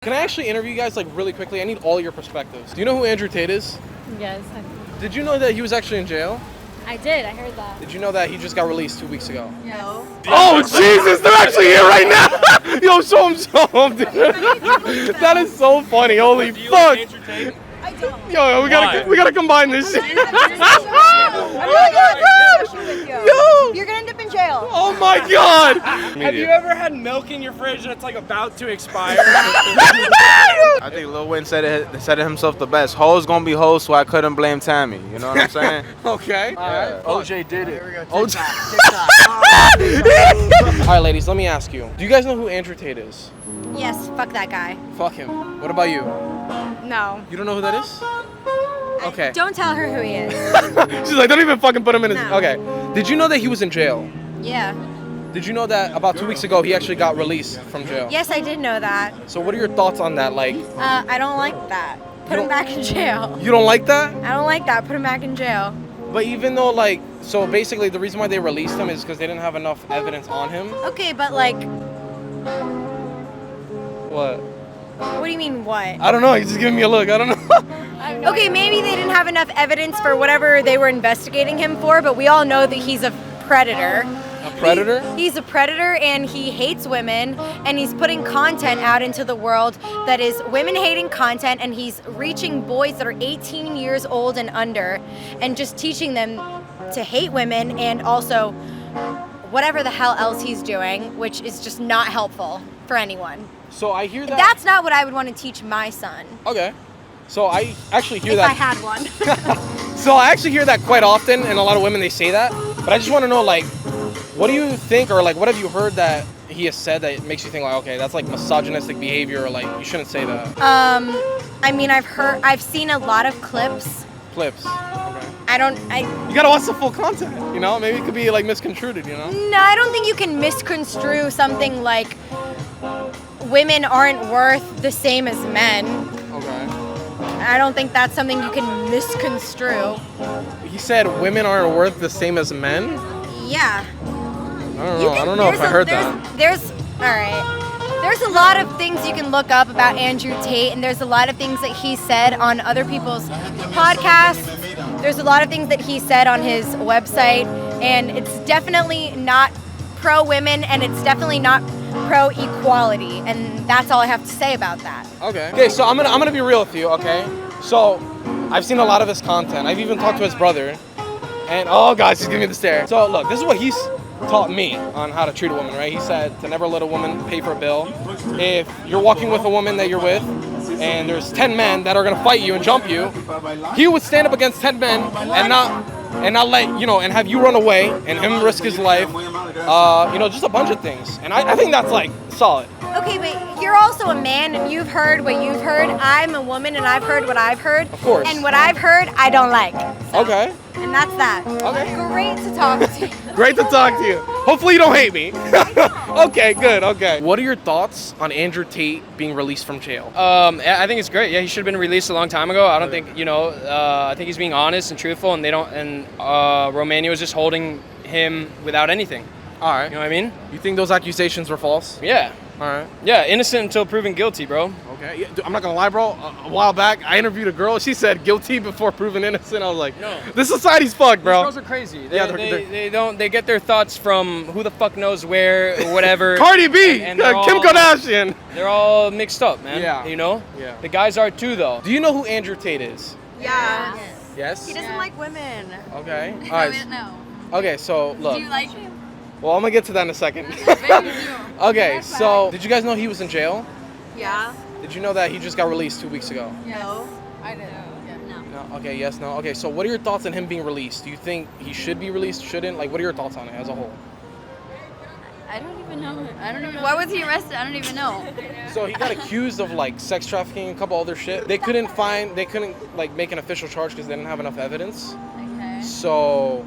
Can I actually interview you guys like really quickly? I need all your perspectives. Do you know who Andrew Tate is? Yes. Did you know that he was actually in jail? I did. I heard that. Did you know that he just got released 2 weeks ago? No. Oh Jesus! They're actually here right now. Yo, show him, dude. That is so funny. Holy fuck! I don't. Yo, we gotta combine this shit. I'm really gonna have an issue with you. Yo! You're gonna end up in jail. Oh my god! Have you ever had milk in your fridge that's like about to expire? I think Lil Wayne said it himself the best. Hoes gonna be hoes, so I couldn't blame Tammy. You know what I'm saying? Okay. Yeah. OJ did it. Here we go. OJ. All right, ladies. Let me ask you. Do you guys know who Andrew Tate is? Yes, fuck that guy. Fuck him. What about you? No. You don't know who that is? Okay. Don't tell her who he is. She's like, don't even fucking put him in his. No. Okay. Did you know that he was in jail? Yeah. Did you know that about 2 weeks ago he actually got released from jail? Yes, I did know that. So what are your thoughts on that? Like, I don't like that. Put him back in jail. you don't like that? I don't like that. Put him back in jail. But even though like, so basically the reason why they released him is because they didn't have enough evidence on him. Okay, but like, What? what do you mean what? I don't know. He's just giving me a look. I don't know. Okay, maybe they didn't have enough evidence for whatever they were investigating him for, but we all know that he's a predator. A predator? He's a predator and he hates women, and he's putting content out into the world that is women-hating content, and he's reaching boys that are 18 years old and under and just teaching them to hate women and also whatever the hell else he's doing, which is just not helpful for anyone. So I hear that. That's not what I would want to teach my son. Okay. So I actually hear If that. I had one. So I actually hear that quite often, and a lot of women, they say that. But I just want to know, like, what do you think, or like, what have you heard that he has said that makes you think, like, okay, that's like misogynistic behavior, or like, you shouldn't say that? I mean, I've seen a lot of clips. Clips. Okay. I You gotta watch the full content, you know? Maybe it could be like misconstrued, you know? No, I don't think you can misconstrue something like women aren't worth the same as men. Okay. I don't think that's something you can misconstrue. He said women aren't worth the same as men? Yeah. I don't know if I heard that. There's all right. There's a lot of things you can look up about Andrew Tate, and there's a lot of things that he said on other people's podcasts. There's a lot of things that he said on his website, and it's definitely not pro-women, and it's definitely not pro-equality, and that's all I have to say about that. Okay. Okay, so I'm gonna be real with you, okay? So I've seen a lot of his content. I've even talked to his brother. And oh gosh, he's giving me the stare. So look, this is what he's taught me on how to treat a woman, right? He said to never let a woman pay for a bill. If you're walking with a woman that you're with, and there's 10 men that are gonna fight you and jump you, he would stand up against 10 men and not let, you know, and have you run away and him risk his life. You know, just a bunch of things. And I think that's like solid. Okay, but you're also a man, and you've heard what you've heard. I'm a woman, and I've heard what I've heard. Of course. And what I've heard, I don't like. So, Okay. And that's that. Okay. Great to talk to you. Great to talk to you. Hopefully you don't hate me. Okay, good, okay. What are your thoughts on Andrew Tate being released from jail? I think it's great. Yeah, he should have been released a long time ago. I don't think, you know, I think he's being honest and truthful, and Romania was just holding him without anything. All right. You know what I mean? You think those accusations were false? Yeah. All right. Yeah, innocent until proven guilty, bro. Okay. Yeah, I'm not gonna lie, bro. A while back, I interviewed a girl. She said guilty before proven innocent. I was like, No. this society's fucked, bro. These girls are crazy. Yeah, They get their thoughts from who the fuck knows where or whatever. Cardi B, and they're Kim all- Kardashian. They're all mixed up, man. Yeah. You know? Yeah. The guys are too, though. Do you know who Andrew Tate is? Yeah. Yes. He doesn't like women. Okay. All I right. didn't know. Okay. So look. Do you like him? Well, I'm gonna get to that in a second. Bet you do. Okay. So did you guys know he was in jail? Yeah. Did you know that he just got released 2 weeks ago? No. I didn't. Yeah. No. No. Okay. Yes. No. Okay. So what are your thoughts on him being released? Do you think he should be released? Shouldn't? Like, what are your thoughts on it as a whole? I don't even know. I don't even know. Why was he arrested? I don't even know. So he got accused of like sex trafficking, a couple other shit. They couldn't like make an official charge because they didn't have enough evidence. Okay. So,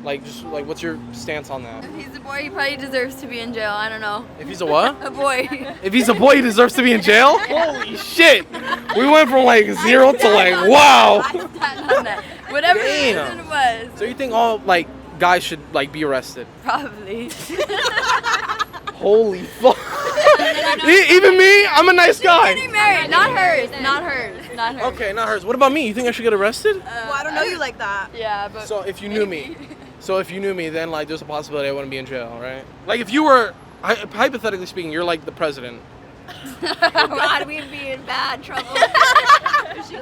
like, just like, what's your stance on that? If he's a boy, he probably deserves to be in jail. I don't know. If he's a what? A boy. If he's a boy, he deserves to be in jail? Holy shit! We went from like 0 to like, wow! I stand on that. Whatever the Damn. reason was. So you think all like guys should like be arrested? Probably. Holy fuck. Even me, I'm a nice guy. Getting married, not hers, not hers, not hers. Okay, not hers. What about me? You think I should get arrested? Well, I don't know you like that. Yeah, but So if you knew me, then like there's a possibility I wouldn't be in jail, right? Like if you were, hypothetically speaking, you're like the president. oh God, we'd be in bad trouble.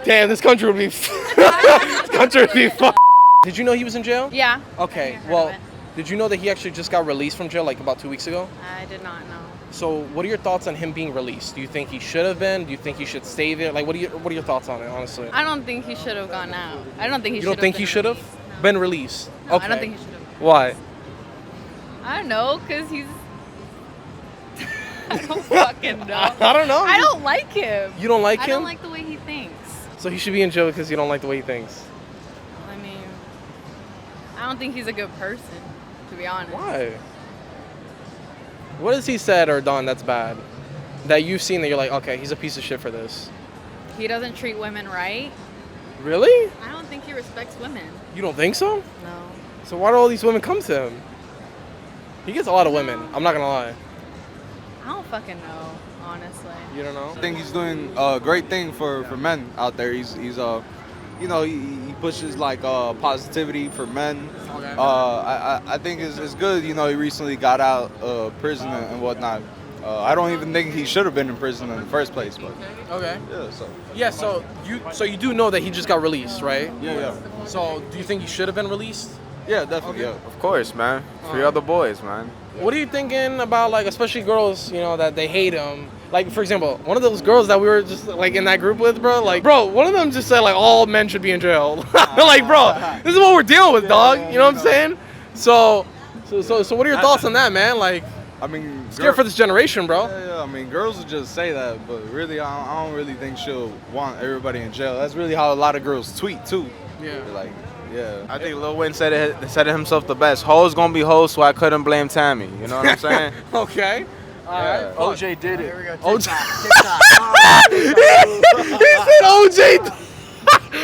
Damn, this country would be, fucked. Did you know he was in jail? Yeah. Okay, heard well, of it. did you know that he actually just got released from jail like about 2 weeks ago? I did not know. So what are your thoughts on him being released? Do you think he should have been? Do you think he should stay there? Like, what are your thoughts on it, honestly? I don't think he should have gone out. I don't think he You should have. don't think he should have been released? No, Okay. I don't think he should have. Why? I don't know, cause he's. I don't fucking know. I don't know. I don't like him. You don't like I him? don't like the way he thinks. So he should be in jail because you don't like the way he thinks. I mean, I don't think he's a good person, to be honest. Why? What has he said or done that's bad? That you've seen that you're like, okay, he's a piece of shit for this. He doesn't treat women right. Really? I don't think he respects women. You don't think so? No. So why do all these women come to him? He gets a lot of women. I'm not gonna lie. I don't fucking know, honestly. You don't know? I think he's doing a great thing for men out there. He's you know, he pushes like positivity for men. Okay. I think it's good. You know, he recently got out of prison and whatnot. I don't even think he should have been in prison in the first place, but Okay. yeah. So Yeah. So you do know that he just got released, right? yeah. So do you think he should have been released? Yeah, definitely. Okay. Yeah. Of course, man. Free other boys, man. What are you thinking about, like, especially girls, you know, that they hate him? Like, for example, one of those girls that we were just, like, in that group with, bro, like, bro, one of them just said, like, all men should be in jail. Like, bro, this is what we're dealing with, dog. You know what I'm saying? So what are your thoughts on that, man? Like, I mean, scared for this generation, bro. Yeah, I mean, girls would just say that, but really, I don't really think she'll want everybody in jail. That's really how a lot of girls tweet too. Yeah. They're like, yeah. I think Lil Wayne said it himself the best. Hoes gonna be hoes, so I couldn't blame Tammy. You know what I'm saying? Okay. Yeah. OJ did it. OJ. He said OJ.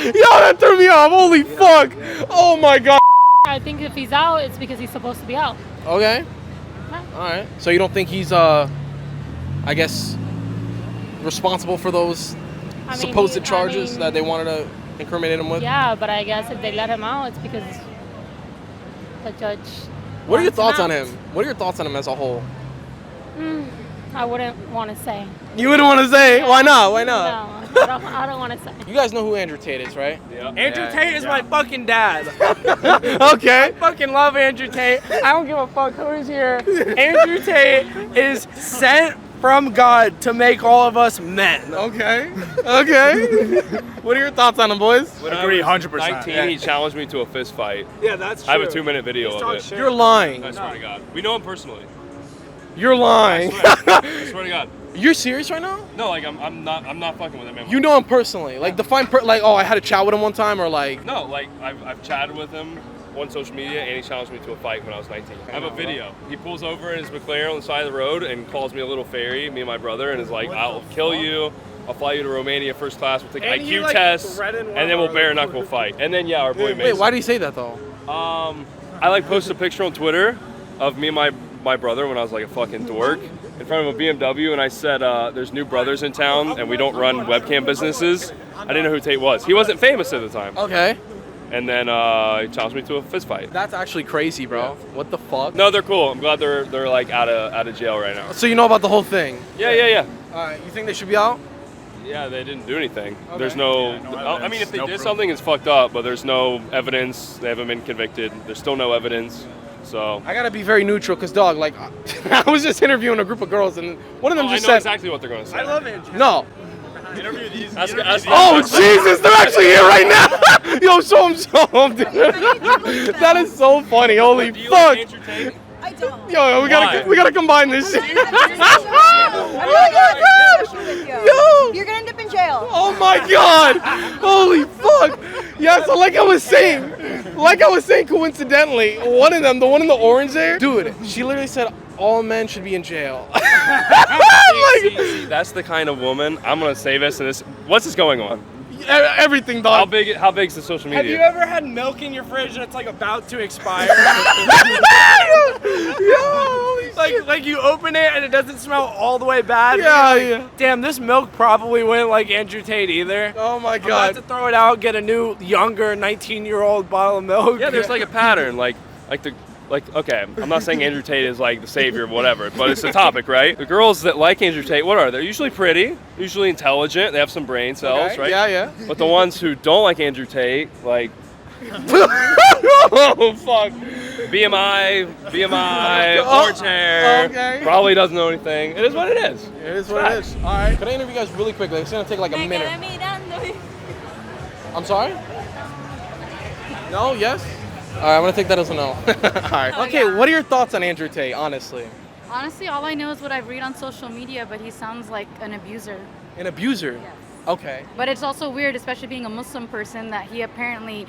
Yo, that threw me off. Holy fuck. Oh my god. I think if he's out, it's because he's supposed to be out. Okay. All right. So you don't think he's, I guess, responsible for those supposed charges that they wanted to incriminate him with? Yeah, but I guess if they let him out, it's because the judge. What are your wants thoughts him on out. him? What are your thoughts on him as a whole? I wouldn't want to say. You wouldn't want to say? Why not? Why not? No, I don't want to say. You guys know who Andrew Tate is, right? Andrew Tate is my fucking dad. Okay. Fucking love Andrew Tate. I don't give a fuck who's here. Andrew Tate is sent from God to make all of us men. Okay. Okay. What are your thoughts on him, boys? When I was 19, he challenged me to a fist fight. Yeah, that's true. I have a 2-minute video of it. You're lying. I swear to God. We know him personally. You're lying. I swear to God. You're serious right now? No, like I'm not fucking with him. Man. You know him personally. Like define like, oh, I had a chat with him one time, or like. No, like I've chatted with him on social media, and he challenged me to a fight when I was 19. I have a video. He pulls over in his McLaren on the side of the road and calls me a little fairy, me and my brother, and is like, "I'll kill you. I'll fly you to Romania first class. We'll take And he, IQ like, tests, threatened one and then of we'll our bare knuckle fight." And then our boy Wait, Mason. why did he say that though? I like posted a picture on Twitter of me and my brother when I was like a fucking dork in front of a BMW, and I said, "There's new brothers in town, and we don't run webcam businesses." I didn't know who Tate was. He wasn't famous at the time. Okay. And then he challenged me to a fist fight. That's actually crazy, bro. What the fuck? No, they're cool. I'm glad they're like out of jail right now. So you know about the whole thing? Yeah. All right. You think they should be out? Yeah, they didn't do anything. Okay. There's no. I mean, if they did something, it's fucked up. But there's no evidence. They haven't been convicted. There's still no evidence. So. I gotta be very neutral, cause dog, like, I was just interviewing a group of girls, and one of them I just know said, exactly what they're going to say. I love Andrew. "No." Oh, Jesus, they're actually here right now. Yo, show them, dude. That is so funny. Holy Do you fuck. like Andrew Tate? I don't. Yo, Why? we gotta combine this shit. I'm really good with you. Yo. You're gonna end up in jail. Oh my god! Holy fuck! Yeah, so like I was saying, coincidentally, one of them, the one in the orange there, dude, she literally said all men should be in jail. See, that's the kind of woman. I'm gonna say this and this. What's this going on? Everything, How dog. big's the social Have you media? ever had milk in your fridge and it's like about to expire? Yo, holy like you open it and it doesn't smell all the way bad. Yeah, You're yeah. Damn, this milk probably wouldn't like Andrew Tate either. Oh my I'm God. about to throw it out, get a new, younger, 19-year-old bottle of milk. Yeah, there's like a pattern, okay, I'm not saying Andrew Tate is like the savior of whatever, but it's a topic, right? The girls that like Andrew Tate, what are they? They're usually pretty, usually intelligent, they have some brain cells, Okay, right? yeah. But the ones who don't like Andrew Tate, like, oh fuck, BMI, orange hair, okay. probably doesn't know anything. It is what it is. It is what it is. All right. Could I interview you guys really quickly? It's gonna take like a minute. I'm sorry? No? Yes? All right, I'm gonna take that as a no. All right. Okay, what are your thoughts on Andrew Tate, honestly? Honestly, all I know is what I read on social media, but he sounds like an abuser. An abuser? Yes. Okay. But it's also weird, especially being a Muslim person, that he apparently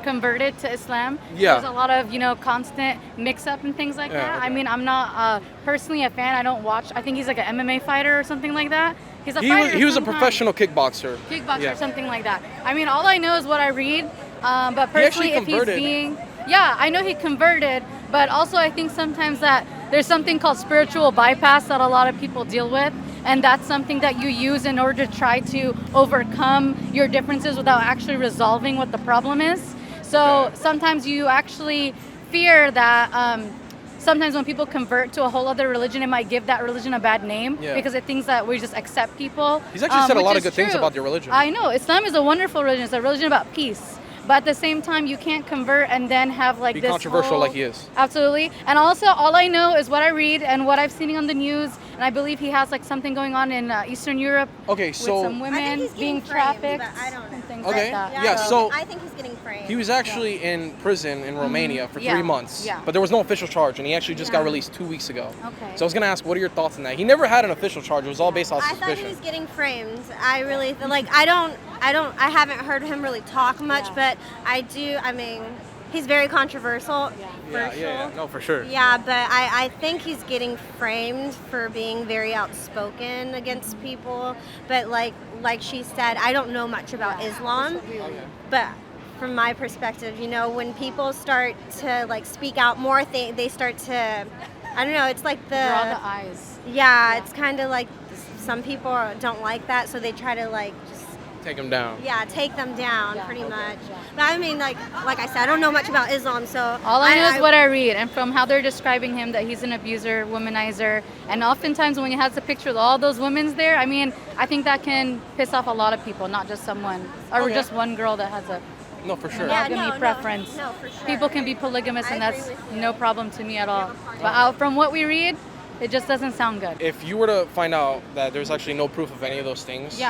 converted to Islam. Yeah. There's a lot of, constant mix-up and things like that. okay. I mean, I'm not personally a fan. I don't watch. I think he's like an MMA fighter or something like that. He's a fighter. He was a sometimes. professional kickboxer. Kickboxer or something like that. I mean, all I know is what I read. But personally, if he's converted. yeah, I know he converted, but also I think sometimes that there's something called spiritual bypass that a lot of people deal with, and that's something that you use in order to try to overcome your differences without actually resolving what the problem is. So sometimes you actually fear that sometimes when people convert to a whole other religion, it might give that religion a bad name because it thinks that we just accept people. He's actually said a which lot of is good things true. about your religion. I know. Islam is a wonderful religion. It's a religion about peace. But at the same time, you can't convert and then have like Be this controversial whole- like he is. Absolutely. And also, all I know is what I read and what I've seen on the news. And I believe he has like something going on in Eastern Europe Okay, so with some women being trafficked and things like that. Yeah, so I think he's getting framed. he was actually in prison in Romania for 3 months. Yeah. But there was no official charge, and he actually just got released 2 weeks ago. Okay. So I was gonna ask, what are your thoughts on that? He never had an official charge. It was all based on I thought he suspicion. was getting framed. I really like. I haven't heard him really talk much, but I do. I mean, he's very controversial. Yeah. No, for sure. Yeah, but I think he's getting framed for being very outspoken against people. But like she said, I don't know much about Islam. But from my perspective, when people start to like speak out more, they start to, I don't know. It's like Draw the eyes. Yeah, it's kind of like some people don't like that, so they try to like just. Take him down. Yeah, take them down pretty much. But I mean, like I said, I don't know much about Islam, so All I know is what I read, and from how they're describing him, that he's an abuser, womanizer, and oftentimes when he has a picture of all those women's there, I mean, I think that can piss off a lot of people, not just someone, or just one girl that has a No, for sure. monogamy preference. No, for sure. People can be polygamous, and I that's agree with you. no problem to me at all. But from what we read, it just doesn't sound good. If you were to find out that there's actually no proof of any of those things,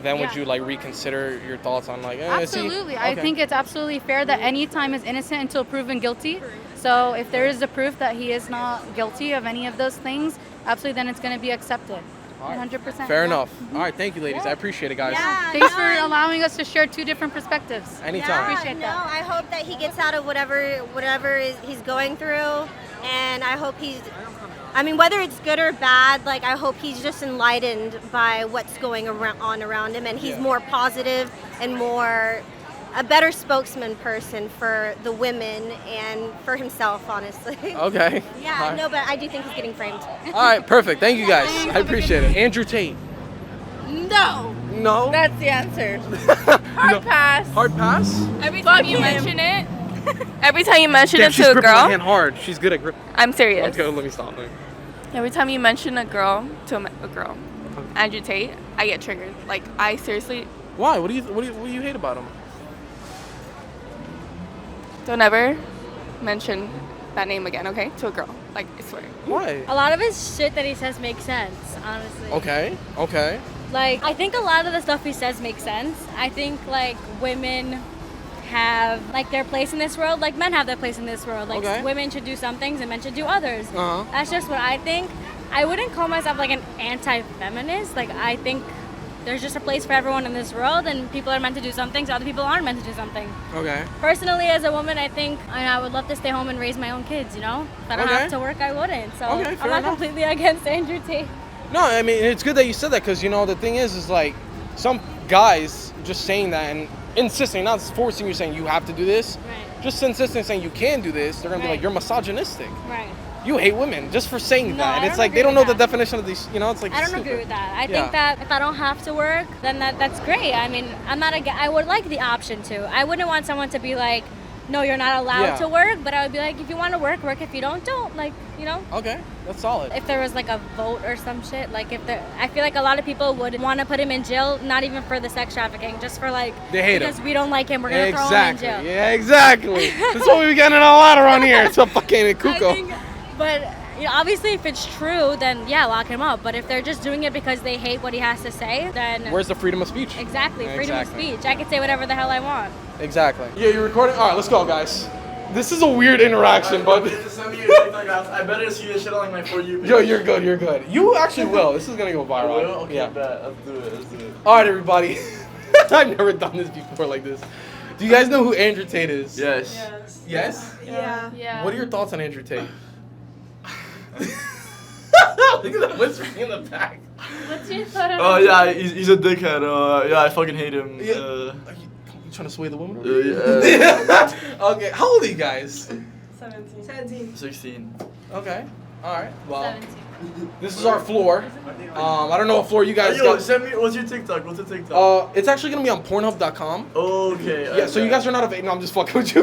then would you like reconsider your thoughts on like? Absolutely. I think it's absolutely fair that any time is innocent until proven guilty. So if there is a proof that he is not guilty of any of those things, absolutely, then it's going to be accepted. 100%. Fair enough. All right, thank you, ladies. I appreciate it, guys. Yeah, Thanks for allowing us to share two different perspectives. Anytime. Appreciate that. I hope that he gets out of whatever he's going through, and I hope I mean, whether it's good or bad, like I hope he's just enlightened by what's going on around him, and he's more positive and more a better spokesman person for the women and for himself, honestly. Okay. Yeah, All right. no, but I do think he's getting framed. All right, perfect. Thank you, guys. I appreciate it. Andrew Tate. No. No. That's the answer. Hard pass. Hard pass. Every time you mention it. Every time you mention Damn, it she's to a gripping my girl. hand hard. She's good at grip. I'm serious. Okay, let me stop. Every time you mention a girl to a girl, Andrew Tate, I get triggered. Like I seriously. Why? What do you hate about him? Don't ever mention that name again, okay? To a girl. Like, I swear. Why? A lot of his shit that he says makes sense, honestly. Okay. Like, I think a lot of the stuff he says makes sense. I think, like, women have, like, their place in this world, like men have their place in this world. Like, women should do some things and men should do others. That's just what I think. I wouldn't call myself, like, an anti-feminist. Like, I think there's just a place for everyone in this world, and people are meant to do some things, other people aren't meant to do something. Okay. Personally, as a woman, I think I would love to stay home and raise my own kids, If I don't have to work, I wouldn't. So I'm not completely against Andrew Tate. No, I mean, it's good that you said that because, the thing is like some guys just saying that and insisting, not forcing you saying you have to do this, just insisting saying you can do this, they're going to be like, you're misogynistic. Right. you hate women just for saying No, that. I And it's don't like they agree don't know with the that. definition of these. You know, it's like I don't stupid. agree with that. I Yeah. think that if I don't have to work, then that's great. I mean, I would like the option to. I wouldn't want someone to be like, no, you're not allowed Yeah. to work. But I would be like, if you want to work, work. If you don't. Like, you know. Okay, that's solid. If there was like a vote or some shit, like I feel like a lot of people would want to put him in jail, not even for the sex trafficking, just for like They hate because him. we don't like him, we're gonna Exactly. throw him in jail. Yeah, exactly. That's what we be getting a lot around here. It's a fucking cuckoo. But you know, obviously, if it's true, then yeah, lock him up. But if they're just doing it because they hate what he has to say, then Where's the freedom of speech? exactly freedom Exactly. of speech. I can say whatever the hell I want. Exactly. Yeah, you're recording? All right, let's go, guys. This is a weird interaction, but... Send me your TikTok. I better see this shit on like my For You page. Yo, you're good, you're good. You actually will. This is gonna go viral. Okay, Yeah. bet. Let's do it. All right, everybody. I've never done this before like this. Do you guys know who Andrew Tate is? Yes. Yes? Yeah. What are your thoughts on Andrew Tate? Look at that whispering in the back. What's your thought on Oh yeah, he's a dickhead. Yeah, I fucking hate him. Yeah. Are you trying to sway the woman? Yeah. Okay, how old are you guys? 17. 16. Okay. All right. Well, 17. this is our floor. I don't know what floor you guys Yo, got. send me. What's your TikTok? What's the TikTok? It's actually gonna be on Pornhub.com. Okay. Yeah. So you guys are not available. No, I'm just fucking with you.